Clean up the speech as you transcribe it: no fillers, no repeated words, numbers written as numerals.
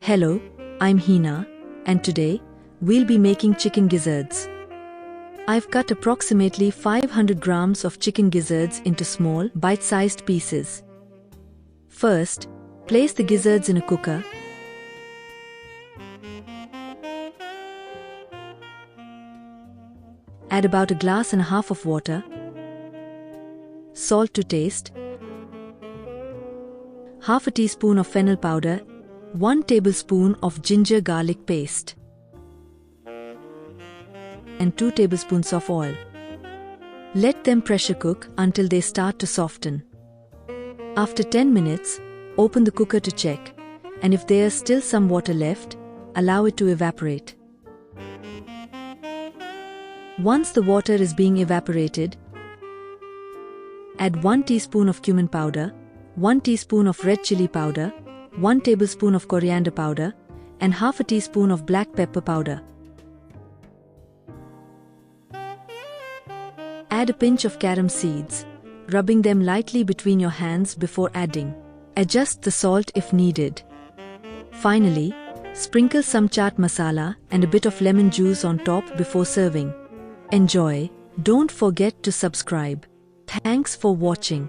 Hello, I'm Hina, and today, we'll be making chicken gizzards. I've cut approximately 500 grams of chicken gizzards into small, bite-sized pieces. First, place the gizzards in a cooker. Add about 1.5 glasses of water, salt to taste, half a teaspoon of fennel powder, 1 tablespoon of ginger garlic paste, and 2 tablespoons of oil. Let them pressure cook until they start to soften. After 10 minutes, open the cooker to check, and if there is still some water left, allow it to evaporate. Once the water is being evaporated, add 1 teaspoon of cumin powder, 1 teaspoon of red chili powder, 1 tablespoon of coriander powder, and half a teaspoon of black pepper powder. Add a pinch of carom seeds, rubbing them lightly between your hands before adding. Adjust the salt if needed. Finally, sprinkle some chaat masala and a bit of lemon juice on top before serving. Enjoy. Don't forget to subscribe. Thanks for watching.